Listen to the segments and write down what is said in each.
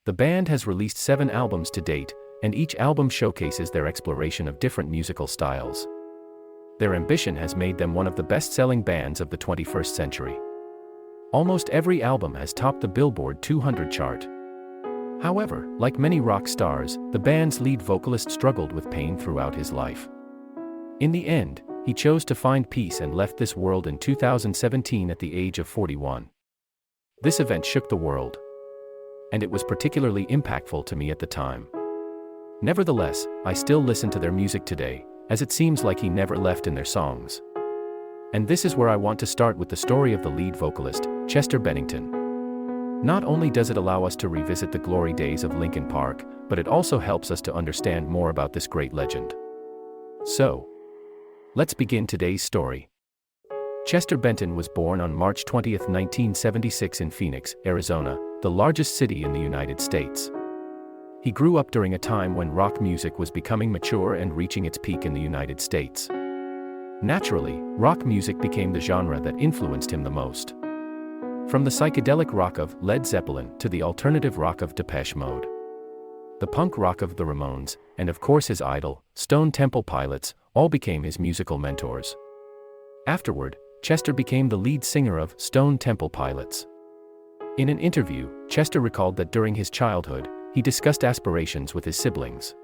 The band has released 7 albums to date, and each album showcases their exploration of different musical styles. Their ambition has made them one of the best-selling bands of the 21st century. Almost every album has topped the Billboard 200 chart. However, like many rock stars, the band's lead vocalist struggled with pain throughout his life. In the end, he chose to find peace and left this world in 2017 at the age of 41. This event shook the world, and it was particularly impactful to me at the time. Nevertheless, I still listen to their music today, as it seems like he never left in their songs. And this is where I want to start with the story of the lead vocalist, Chester Bennington. Not only does it allow us to revisit the glory days of Linkin Park, but it also helps us to understand more about this great legend. So, let's begin today's story. Chester Bennington was born on March 20, 1976 in Phoenix, Arizona, the largest city in the United States. He grew up during a time when rock music was becoming mature and reaching its peak in the United States. Naturally, rock music became the genre that influenced him the most. From the psychedelic rock of Led Zeppelin to the alternative rock of Depeche Mode, the punk rock of the Ramones, and of course his idol, Stone Temple Pilots, all became his musical mentors. Afterward, Chester became the lead singer of Stone Temple Pilots. In an interview, Chester recalled that during his childhood, he discussed aspirations with his siblings.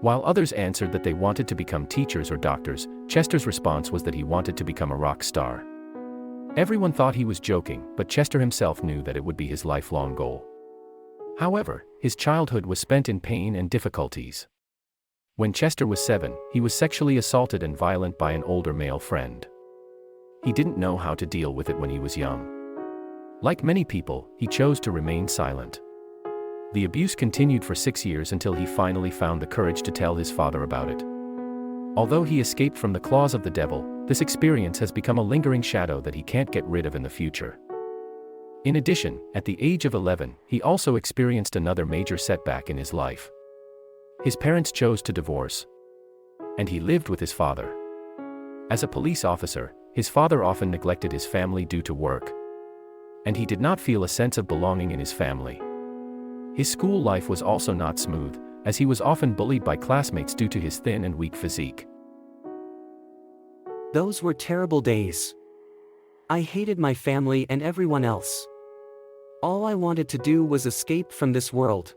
While others answered that they wanted to become teachers or doctors, Chester's response was that he wanted to become a rock star. Everyone thought he was joking, but Chester himself knew that it would be his lifelong goal. However, his childhood was spent in pain and difficulties. When Chester was 7, he was sexually assaulted and violent by an older male friend. He didn't know how to deal with it when he was young. Like many people, he chose to remain silent. The abuse continued for 6 years until he finally found the courage to tell his father about it. Although he escaped from the claws of the devil, this experience has become a lingering shadow that he can't get rid of in the future. In addition, at the age of 11, he also experienced another major setback in his life. His parents chose to divorce, and he lived with his father. As a police officer, his father often neglected his family due to work, and he did not feel a sense of belonging in his family. His school life was also not smooth, as he was often bullied by classmates due to his thin and weak physique. Those were terrible days. I hated my family and everyone else. All I wanted to do was escape from this world.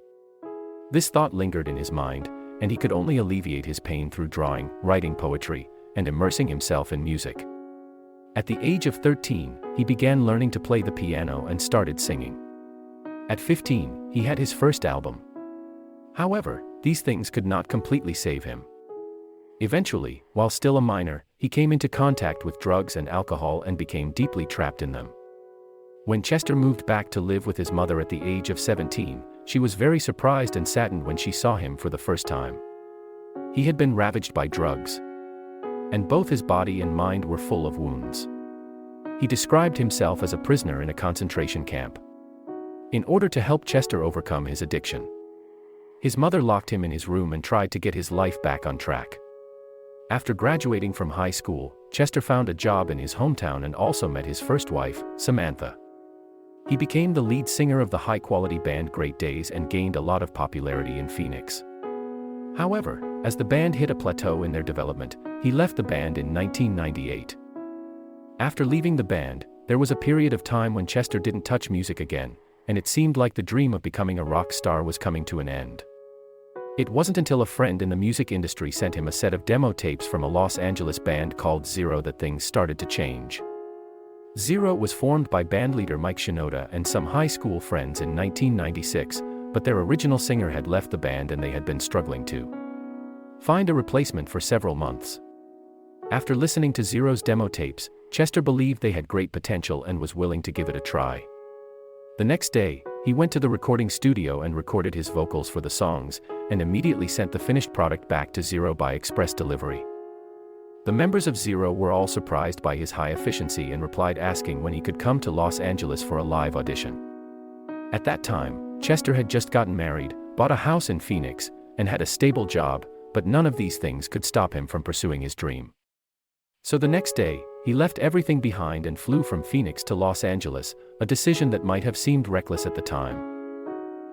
This thought lingered in his mind, and he could only alleviate his pain through drawing, writing poetry, and immersing himself in music. At the age of 13, he began learning to play the piano and started singing. At 15, he had his first album. However, these things could not completely save him. Eventually, while still a minor, he came into contact with drugs and alcohol and became deeply trapped in them. When Chester moved back to live with his mother at the age of 17, she was very surprised and saddened when she saw him for the first time. He had been ravaged by drugs, and both his body and mind were full of wounds. He described himself as a prisoner in a concentration camp. In order to help Chester overcome his addiction, his mother locked him in his room and tried to get his life back on track. After graduating from high school, Chester found a job in his hometown and also met his first wife, Samantha. He became the lead singer of the high-quality band Grey Daze and gained a lot of popularity in Phoenix. However, as the band hit a plateau in their development, he left the band in 1998. After leaving the band, there was a period of time when Chester didn't touch music again, and it seemed like the dream of becoming a rock star was coming to an end. It wasn't until a friend in the music industry sent him a set of demo tapes from a Los Angeles band called Zero that things started to change. Zero was formed by bandleader Mike Shinoda and some high school friends in 1996, but their original singer had left the band and they had been struggling to find a replacement for several months. After listening to Zero's demo tapes, Chester believed they had great potential and was willing to give it a try. The next day, he went to the recording studio and recorded his vocals for the songs, and immediately sent the finished product back to Zero by express delivery. The members of Zero were all surprised by his high efficiency and replied asking when he could come to Los Angeles for a live audition. At that time, Chester had just gotten married, bought a house in Phoenix, and had a stable job, but none of these things could stop him from pursuing his dream. So the next day, he left everything behind and flew from Phoenix to Los Angeles, a decision that might have seemed reckless at the time.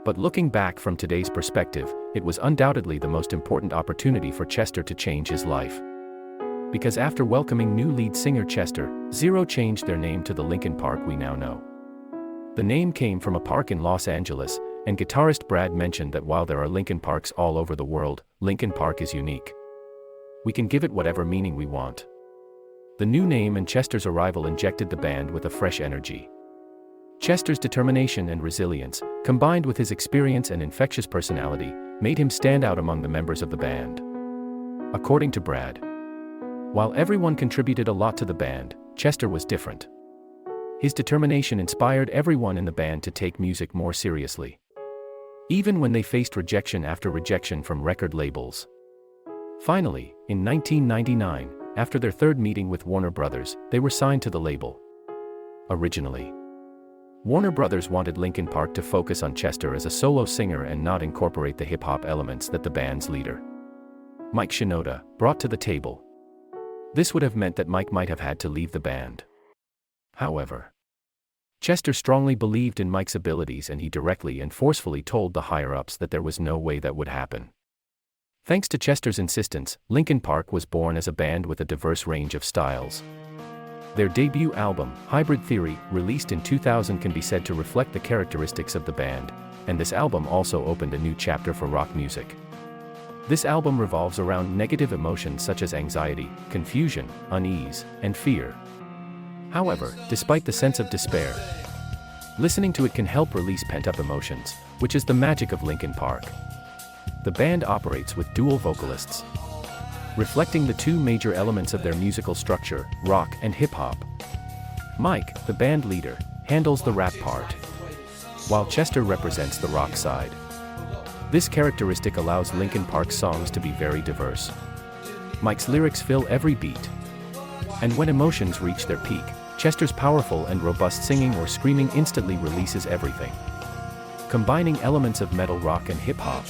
But looking back from today's perspective, it was undoubtedly the most important opportunity for Chester to change his life. Because after welcoming new lead singer Chester, Zero changed their name to the Linkin Park we now know. The name came from a park in Los Angeles, and guitarist Brad mentioned that while there are Linkin Parks all over the world, Linkin Park is unique. We can give it whatever meaning we want. The new name and Chester's arrival injected the band with a fresh energy. Chester's determination and resilience, combined with his experience and infectious personality, made him stand out among the members of the band. According to Brad, while everyone contributed a lot to the band, Chester was different. His determination inspired everyone in the band to take music more seriously, even when they faced rejection after rejection from record labels. Finally, in 1999, after their third meeting with Warner Brothers, they were signed to the label. Originally, Warner Brothers wanted Linkin Park to focus on Chester as a solo singer and not incorporate the hip-hop elements that the band's leader, Mike Shinoda, brought to the table. This would have meant that Mike might have had to leave the band. However, Chester strongly believed in Mike's abilities, and he directly and forcefully told the higher-ups that there was no way that would happen. Thanks to Chester's insistence, Linkin Park was born as a band with a diverse range of styles. Their debut album, Hybrid Theory, released in 2000, can be said to reflect the characteristics of the band, and this album also opened a new chapter for rock music. This album revolves around negative emotions such as anxiety, confusion, unease, and fear. However, despite the sense of despair, listening to it can help release pent-up emotions, which is the magic of Linkin Park. The band operates with dual vocalists, reflecting the two major elements of their musical structure, rock and hip-hop. Mike, the band leader, handles the rap part, while Chester represents the rock side. This characteristic allows Linkin Park's songs to be very diverse. Mike's lyrics fill every beat, and when emotions reach their peak, Chester's powerful and robust singing or screaming instantly releases everything. Combining elements of metal, rock and hip-hop,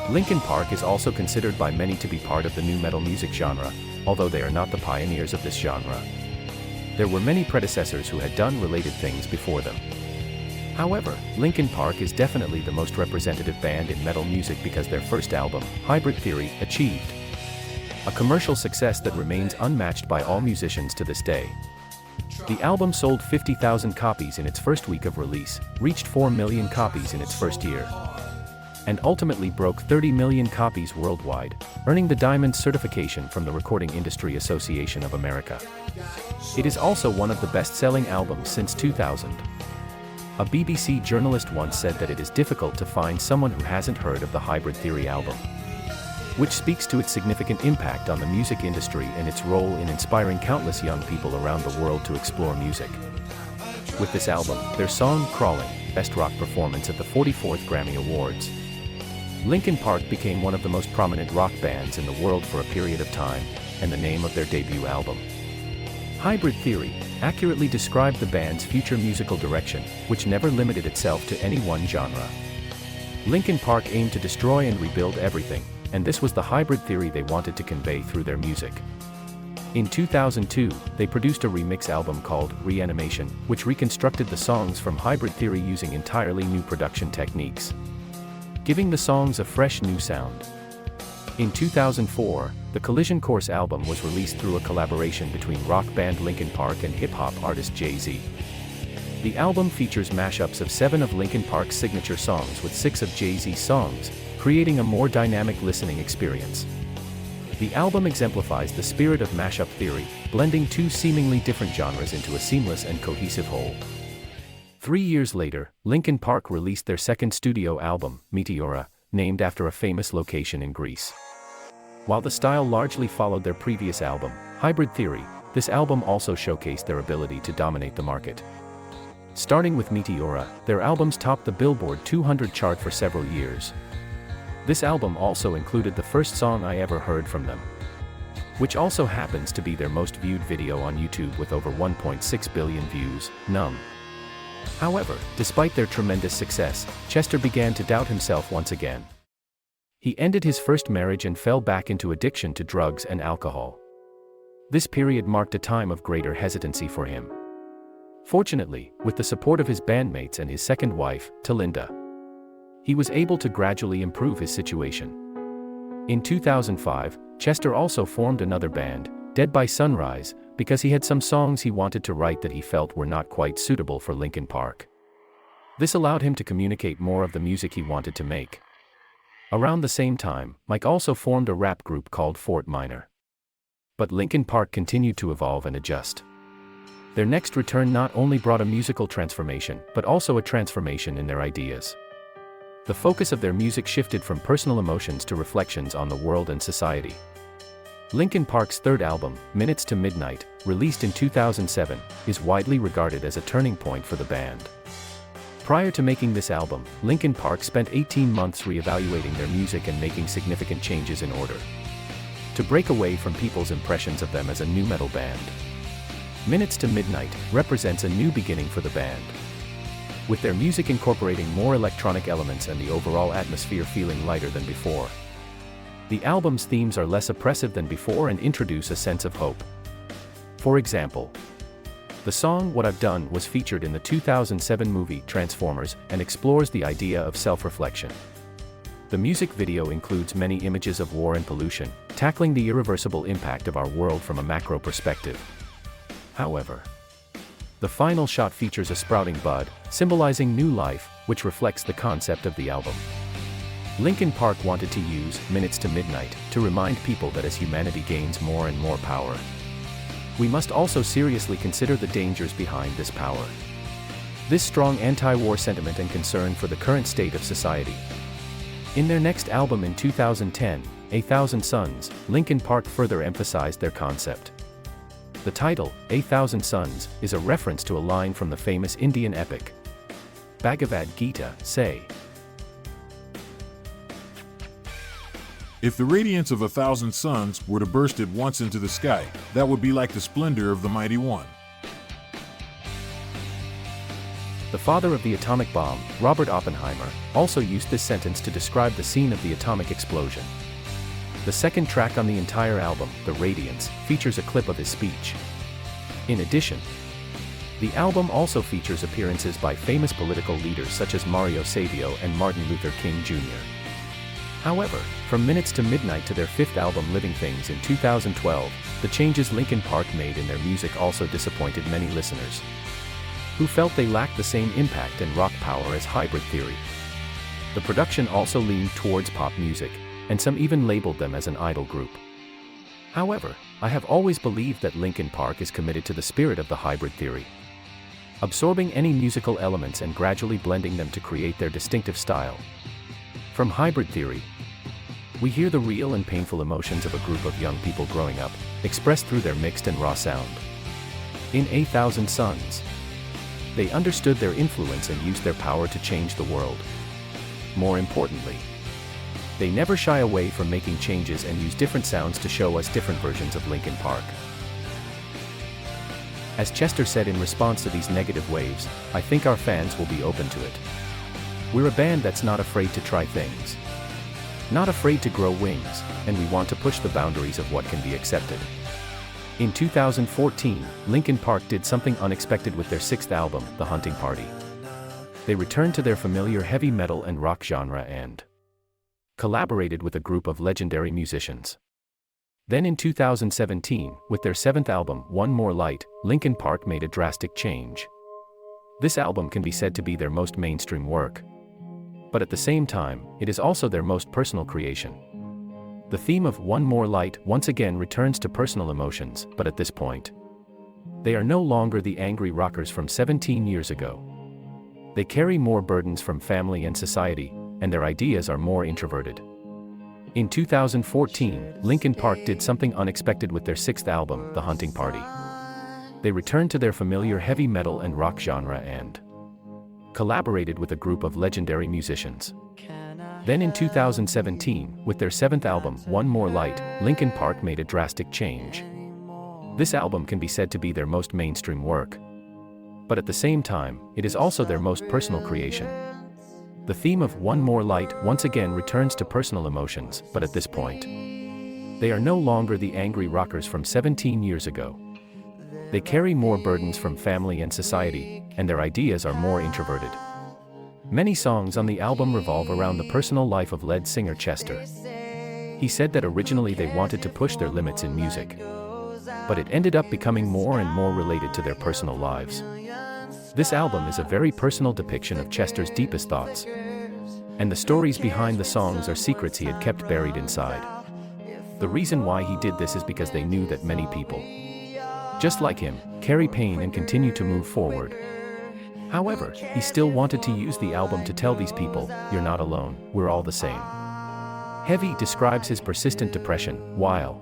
Linkin Park is also considered by many to be part of the nu metal music genre, although they are not the pioneers of this genre. There were many predecessors who had done related things before them. However, Linkin Park is definitely the most representative band in metal music because their first album, Hybrid Theory, achieved a commercial success that remains unmatched by all musicians to this day. The album sold 50,000 copies in its first week of release, reached 4 million copies in its first year, and ultimately broke 30 million copies worldwide, earning the Diamond certification from the Recording Industry Association of America. It is also one of the best-selling albums since 2000. A BBC journalist once said that it is difficult to find someone who hasn't heard of the Hybrid Theory album, which speaks to its significant impact on the music industry and its role in inspiring countless young people around the world to explore music. With this album, their song Crawling, Best Rock Performance at the 44th Grammy Awards, Linkin Park became one of the most prominent rock bands in the world for a period of time, and the name of their debut album, Hybrid Theory, accurately described the band's future musical direction, which never limited itself to any one genre. Linkin Park aimed to destroy and rebuild everything, and this was the hybrid theory they wanted to convey through their music. In 2002, they produced a remix album called Reanimation, which reconstructed the songs from Hybrid Theory using entirely new production techniques, giving the songs a fresh new sound. In 2004, the Collision Course album was released through a collaboration between rock band Linkin Park and hip-hop artist Jay-Z. The album features mashups of 7 of Linkin Park's signature songs with 6 of Jay-Z's songs, creating a more dynamic listening experience. The album exemplifies the spirit of mashup theory, blending two seemingly different genres into a seamless and cohesive whole. 3 years later, Linkin Park released their second studio album, Meteora, named after a famous location in Greece. While the style largely followed their previous album, Hybrid Theory, this album also showcased their ability to dominate the market. Starting with Meteora, their albums topped the Billboard 200 chart for several years. This album also included the first song I ever heard from them, which also happens to be their most viewed video on YouTube with over 1.6 billion views, Numb. However, despite their tremendous success, Chester began to doubt himself once again. He ended his first marriage and fell back into addiction to drugs and alcohol. This period marked a time of greater hesitancy for him. Fortunately, with the support of his bandmates and his second wife, Talinda, he was able to gradually improve his situation. In 2005, Chester also formed another band, Dead by Sunrise, because he had some songs he wanted to write that he felt were not quite suitable for Linkin Park. This allowed him to communicate more of the music he wanted to make. Around the same time, Mike also formed a rap group called Fort Minor. But Linkin Park continued to evolve and adjust. Their next return not only brought a musical transformation, but also a transformation in their ideas. The focus of their music shifted from personal emotions to reflections on the world and society. Linkin Park's third album, Minutes to Midnight, released in 2007, is widely regarded as a turning point for the band. Prior to making this album, Linkin Park spent 18 months re-evaluating their music and making significant changes in order to break away from people's impressions of them as a nu metal band. Minutes to Midnight represents a new beginning for the band, with their music incorporating more electronic elements and the overall atmosphere feeling lighter than before. The album's themes are less oppressive than before and introduce a sense of hope. For example, the song What I've Done was featured in the 2007 movie Transformers and explores the idea of self-reflection. The music video includes many images of war and pollution, tackling the irreversible impact of our world from a macro perspective. However, the final shot features a sprouting bud, symbolizing new life, which reflects the concept of the album. Linkin Park wanted to use Minutes to Midnight to remind people that as humanity gains more and more power, we must also seriously consider the dangers behind this power. This strong anti-war sentiment and concern for the current state of society. In their next album in 2010, A Thousand Suns, Linkin Park further emphasized their concept. The title, A Thousand Suns, is a reference to a line from the famous Indian epic Bhagavad Gita, say, "If the radiance of 1,000 suns were to burst at once into the sky, that would be like the splendor of the mighty one." The father of the atomic bomb, Robert Oppenheimer, also used this sentence to describe the scene of the atomic explosion. The second track on the entire album, The Radiance, features a clip of his speech. In addition, the album also features appearances by famous political leaders such as Mario Savio and Martin Luther King Jr. However, from Minutes to Midnight to their fifth album Living Things in 2012, the changes Linkin Park made in their music also disappointed many listeners, who felt they lacked the same impact and rock power as Hybrid Theory. The production also leaned towards pop music, and some even labeled them as an idol group. However, I have always believed that Linkin Park is committed to the spirit of the Hybrid Theory, absorbing any musical elements and gradually blending them to create their distinctive style. From Hybrid Theory, we hear the real and painful emotions of a group of young people growing up, expressed through their mixed and raw sound. In A Thousand Suns, they understood their influence and used their power to change the world. More importantly, they never shy away from making changes and use different sounds to show us different versions of Linkin Park. As Chester said in response to these negative waves, "I think our fans will be open to it. We're a band that's not afraid to try things, not afraid to grow wings, and we want to push the boundaries of what can be accepted." In 2014, Linkin Park did something unexpected with their sixth album, The Hunting Party. They returned to their familiar heavy metal and rock genre and collaborated with a group of legendary musicians. Then in 2017, with their seventh album, One More Light, Linkin Park made a drastic change. This album can be said to be their most mainstream work, but at the same time, it is also their most personal creation. The theme of One More Light once again returns to personal emotions, but at this point, they are no longer the angry rockers from 17 years ago. They carry more burdens from family and society, and their ideas are more introverted. In 2014, Linkin Park did something unexpected with their sixth album, The Hunting Party. They returned to their familiar heavy metal and rock genre and collaborated with a group of legendary musicians. Then in 2017, with their seventh album, One More Light, Linkin Park made a drastic change. This album can be said to be their most mainstream work, but at the same time, it is also their most personal creation. The theme of One More Light once again returns to personal emotions, but at this point, they are no longer the angry rockers from 17 years ago. They carry more burdens from family and society, and their ideas are more introverted. Many songs on the album revolve around the personal life of lead singer Chester. He said that originally they wanted to push their limits in music, but it ended up becoming more and more related to their personal lives. This album is a very personal depiction of Chester's deepest thoughts, and the stories behind the songs are secrets he had kept buried inside. The reason why he did this is because they knew that many people, just like him, carry pain and continue to move forward. However, he still wanted to use the album to tell these people, "You're not alone, we're all the same." Heavy describes his persistent depression, while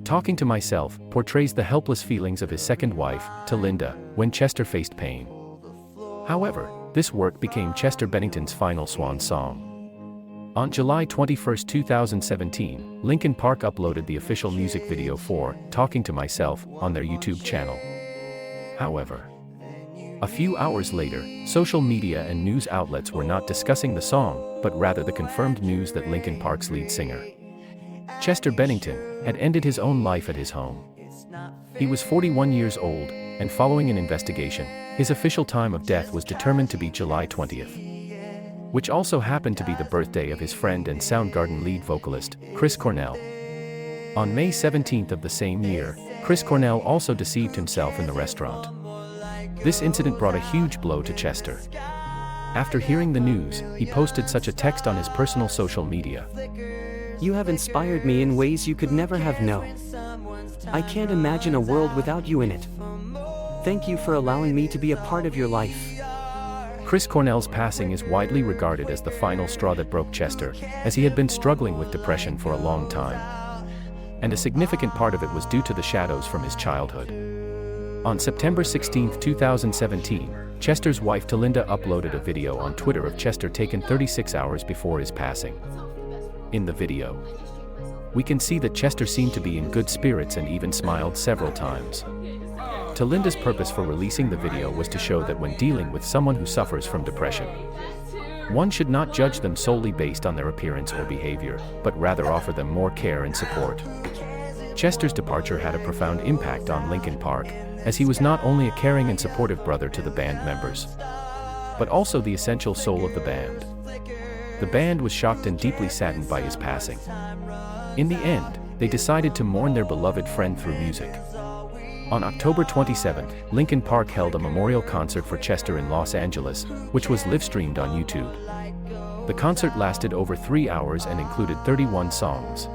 Talking to Myself portrays the helpless feelings of his second wife, Linda, when Chester faced pain. However, this work became Chester Bennington's final swan song. On July 21, 2017, Linkin Park uploaded the official music video for Talking to Myself on their YouTube channel. However, a few hours later, social media and news outlets were not discussing the song, but rather the confirmed news that Linkin Park's lead singer, Chester Bennington, had ended his own life at his home. He was 41 years old, and following an investigation, his official time of death was determined to be July 20th, which also happened to be the birthday of his friend and Soundgarden lead vocalist, Chris Cornell. On May 17th of the same year, Chris Cornell also deceived himself in the restaurant. This incident brought a huge blow to Chester. After hearing the news, he posted such a text on his personal social media. "You have inspired me in ways you could never have known. I can't imagine a world without you in it. Thank you for allowing me to be a part of your life." Chris Cornell's passing is widely regarded as the final straw that broke Chester, as he had been struggling with depression for a long time. And a significant part of it was due to the shadows from his childhood. On September 16, 2017, Chester's wife Linda uploaded a video on Twitter of Chester taken 36 hours before his passing. In the video, we can see that Chester seemed to be in good spirits and even smiled several times. Linda's purpose for releasing the video was to show that when dealing with someone who suffers from depression, one should not judge them solely based on their appearance or behavior, but rather offer them more care and support. Chester's departure had a profound impact on Linkin Park, as he was not only a caring and supportive brother to the band members, but also the essential soul of the band. The band was shocked and deeply saddened by his passing. In the end, they decided to mourn their beloved friend through music. On October 27, Linkin Park held a memorial concert for Chester in Los Angeles, which was live-streamed on YouTube. The concert lasted over 3 hours and included 31 songs.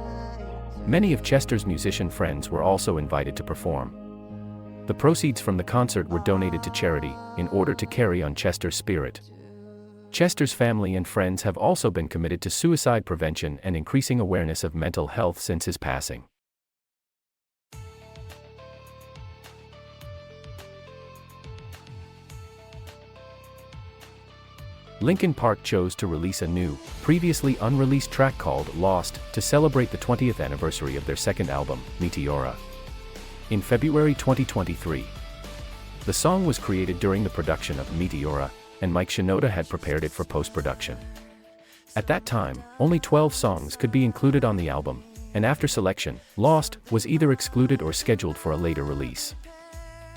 Many of Chester's musician friends were also invited to perform. The proceeds from the concert were donated to charity, in order to carry on Chester's spirit. Chester's family and friends have also been committed to suicide prevention and increasing awareness of mental health since his passing. Linkin Park chose to release a new, previously unreleased track called Lost to celebrate the 20th anniversary of their second album, Meteora. In February 2023, the song was created during the production of Meteora, and Mike Shinoda had prepared it for post-production. At that time, only 12 songs could be included on the album, and after selection, Lost was either excluded or scheduled for a later release.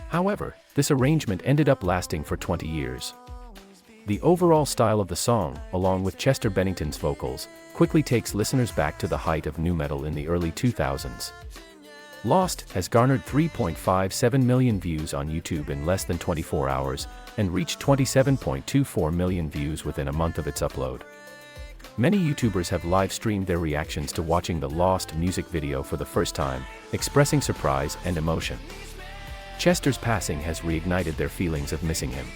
However, this arrangement ended up lasting for 20 years. The overall style of the song, along with Chester Bennington's vocals, quickly takes listeners back to the height of nu metal in the early 2000s. Lost has garnered 3.57 million views on YouTube in less than 24 hours, and reached 27.24 million views within a month of its upload. Many YouTubers have live-streamed their reactions to watching the Lost music video for the first time, expressing surprise and emotion. Chester's passing has reignited their feelings of missing him.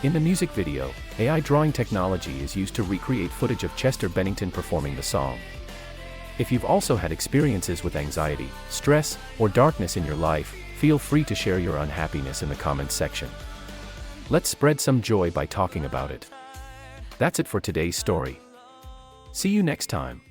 In the music video, AI drawing technology is used to recreate footage of Chester Bennington performing the song. If you've also had experiences with anxiety, stress, or darkness in your life, feel free to share your unhappiness in the comments section. Let's spread some joy by talking about it. That's it for today's story. See you next time.